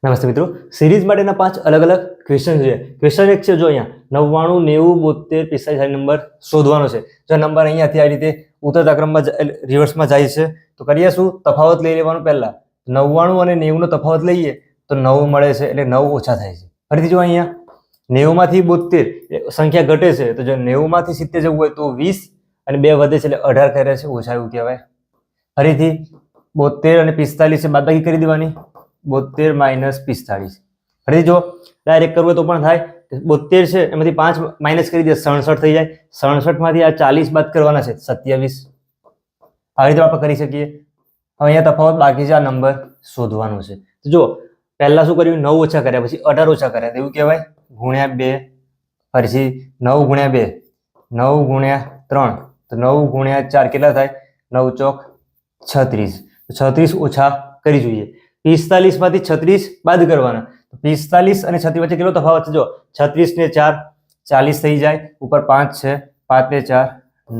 નમસ્તે મિત્રો, સિરીઝ માટેના 5 અલગ અલગ ક્વેશ્ચન છે. ક્વેશ્ચન એક છે, જો અહીંયા 99, 90, 72, 45 નંબર શોધવાનો છે. જો નંબર અહીંયાથી આ રીતે ઉતરતા ક્રમમાં રિવર્સમાં જાય છે તો કરીએ શું? તફાવત લઈ લેવાનો. પહેલા 99 અને 90 નો તફાવત લઈએ તો 9 મળે છે, એટલે 9 ઓછા થાય છે. ફરીથી જો અહીંયા 90 માંથી 72 સંખ્યા ઘટે છે, તો જો 90 માંથી 70 જવું હોય તો 20 અને 2 વધે છે, એટલે 18 કરે છે, ઓછા એવું કહેવાય. ફરીથી 72 અને 45 બાદબાકી કરી દેવાની. 72 માઇનસ 45. ફરીથી જો ડાયરેક્ટ કરવું હોય તો પણ થાય. 72 છે એમાંથી 5 માઇનસ કરી દે, 67 થઈ જાય. 67 માંથી આ 40 બાદ કરવાના છે, 27. આવી રીતે આપણે કરી શકીએ. હવે અહીંયા તફાવત બાકી છે, આ નંબર શોધવાનો છે. તો જો પહેલા શું કર્યું? 9 ઓછા કર્યા, પછી 18 ઓછા કર્યા, એવું કહેવાય. ગુણ્યા 2, પછી 9 ગુણ્યા 2, 9 ગુણ્યા 3, તો 9 ગુણ્યા 4 કેટલા થાય? 9 ચોક 36. 36 ઓછા કરી જોઈએ. 45 માંથી 36 બાદ કરવાના. 45 અને 36 વચ્ચે કેટલો તફાવત છે? જો 36 ને 4 40 થઈ જાય, ઉપર 5 છે, 5 ને 4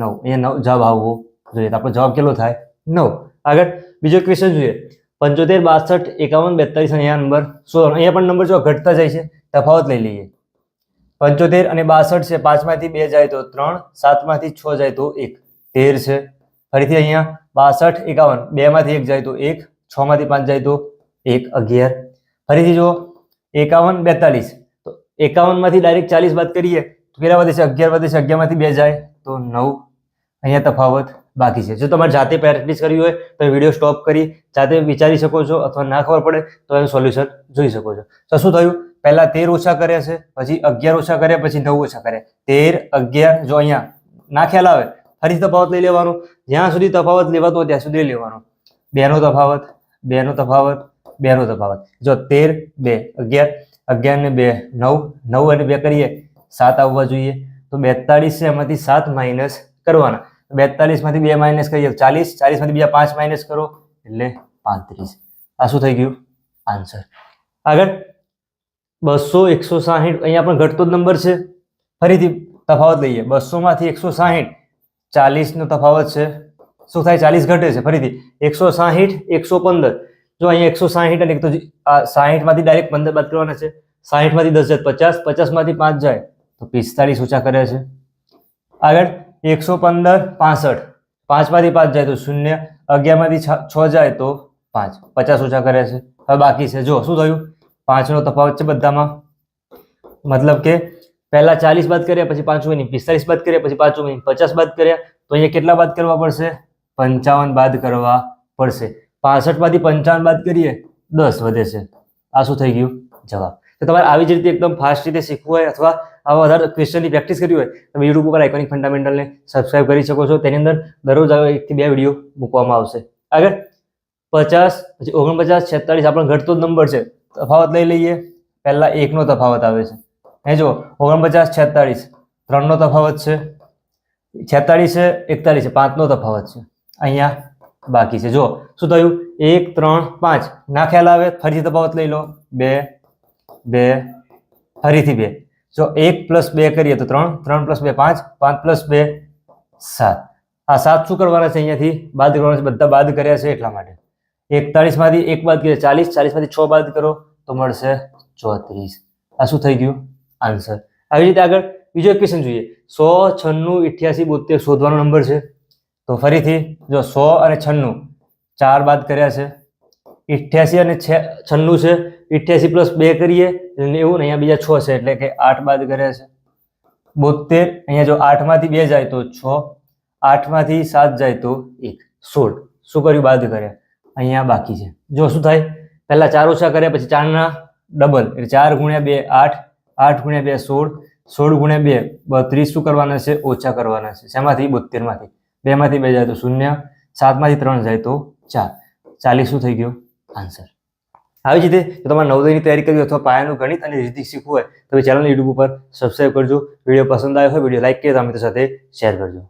9. અહીંયા 9 જવાબ આવવો જોઈએ. તો આપણો જવાબ કેટલો થાય? 9. આગળ બીજો ક્વેશ્ચન જોઈએ. 75, 62, 51, 42 અહીંયા નંબર શોધવાનો. અહીંયા પણ નંબર જો ઘટતા જાય છે, તફાવત લઈ લઈએ. 75 અને 62 છે, 5 માંથી 2 જાય તો 3, 7 માંથી 6 જાય તો 1, 13 છે. ફરીથી અહીંયા 62, 51, 2 માંથી 1 જાય તો 1, 6 માંથી 5 જાય તો 1, 11. ફરીથી જો 51, 42, તો 51 માંથી ડાયરેક્ટ 40 બાદ કરીએ તો કેટલા વધે છે? 11 વધે છે. 11 માંથી 2 જાય તો 9. અહીંયા તફાવત બાકી છે. જો તમારે જાતે પ્રેક્ટિસ કરવી હોય તો વિડીયો સ્ટોપ કરી જાતે વિચારી શકો છો, અથવા ના ખબર પડે તો એનું સોલ્યુશન જોઈ શકો છો. તો શું થયું? પહેલા 13 ઓછા કર્યા છે, પછી 11 ઓછા કર્યા, પછી 9 ઓછા કર્યા. 13, 11, જો અહીંયા ના ખ્યાલ આવે ફરીથી તફાવત લઈ લેવાનો. જ્યાં સુધી તફાવત લેવાતો ત્યાં સુધી લઈ લેવાનો. 2 નો તફાવત, 2 નો તફાવત, 2 નો તફાવત. જો 13, 2, 11, 11 ને 2 9, 9 અને 2 કરીએ 7 આવવા જોઈએ. તો 42 છે, એમાંથી 7 માઇનસ કરવાના. 42 માંથી 2 માઇનસ કરીએ 40, 40 માંથી બીજા 5 માઇનસ કરો એટલે 35. આ શું થઈ ગયું? આન્સર. આગળ 200, 160 અહીંયા પણ ઘટતો જ નંબર છે. ફરીથી તફાવત લઈએ. 200 માંથી 160, 40 નો તફાવત છે. શું થાય? 40 ઘટે છે. ફરીથી 160, 115. જો અહીંયા 160 અને તો 60 માંથી ડાયરેક્ટ 15 બાદ કરવાના છે. 60 માંથી 10 જાય 50, 50 માંથી 5 જાય તો 45 ઓછા કરે છે. આગળ 115, 65, 5 માંથી 5 જાય તો 0, 11 માંથી 6 જાય તો 5, 50 ઓછા કરે છે. હવે બાકી છે. જો શું થયું? 5 નો તફાવત છે બધામાં. મતલબ કે પહેલા 40 બાદ કર્યા, પછી 5 ઉમેરી 45 બાદ કર્યા, પછી 5 ઉમેરી 50 બાદ કર્યા, તો અહીંયા કેટલા બાદ કરવા પડશે? 55 બાદ કરવા પડશે. 65 માંથી 55 બાદ કરીએ 10 વધે છે. આ શું થઈ ગયું? જવાબ. તો તમારે આવી જ રીતે એકદમ ફાસ્ટ રીતે શીખવું હોય, અથવા આવા વધારે ક્વેશ્ચનની પ્રેક્ટિસ કરવી હોય, તમે યુટ્યુબ ઉપર આઇકોનિક ફંડામેન્ટલને સબસ્ક્રાઇબ કરી શકો છો. તેની અંદર દરરોજ 1 થી 2 વિડીયો મૂકવામાં આવશે. આગળ 50, પછી 49, 46 આપણને ઘટતો જ નંબર છે. તફાવત લઈ લઈએ. પહેલા 1 નો તફાવત આવે છે. એ જો 49, 46, 3 નો તફાવત છે. 46 છે, 41 છે, 5 નો તફાવત છે. અહીંયા બાકી છે. જો શું થયું? 1, 3, 5 ના ખ્યાલ આવે ફરીથી તફાવત લઈ લો. 2, 2, ફરીથી 2. જો 1 + 2 કરીએ તો 3, 3 + 2 5, 5 + 2 7. આ 7 શું કરવાના છે? અહીંયાથી બાદ કરવાના છે. બધા બાદ કર્યા છે એટલા માટે. 41 માંથી 1 બાદ કરીએ 40, 40 માંથી 6 બાદ કરો તો મળશે 34. આ શું થઈ ગયું? આન્સર. આવી રીતે આગળ બીજો એક ક્વેશ્ચન જોઈએ. 100, 96, 88, 72 શોધવાનો નંબર છે. તો ફરીથી જો 100 અને 96 4 બાદ કર્યા છે. 88 અને 96 છે. 88 + 2 કરીએ 90, ને અહીંયા બીજા 6 છે, એટલે કે 8 બાદ કર્યા છે. 72 અહીંયા જો 8 માંથી 2 જાય તો 6, 8 માંથી 7 જાય તો 1, 16. શું કર્યું? બાદ કર્યા. અહીંયા બાકી છે. જો શું થાય? પહેલા 4 ઓછા કર્યા, પછી 4 ના ડબલ એટલે 4 ગુણ્યા 2 8, 8 ગુણ્યા 2 16, 16 ગુણ્યા 2 32. શું કરવાના છે? ઓછા કરવાના છે. શેમાંથી? 72 માંથી. 2 માંથી 2 જાય તો 0, 7 માંથી 3 જાય તો 4, 40. શું થઈ ગયું? આન્સર. આવી જ રીતે જો તમારે નવોદયની તૈયારી કરવી અથવા પાયાનું ગણિત અને રીતિ શીખવું હોય તો ચેનલ યુટ્યુબ ઉપર સબસ્ક્રાઇબ કરજો. વિડીયો પસંદ આવ્યો હોય વિડીયો લાઈક કરી મિત્રો સાથે શેર કરજો.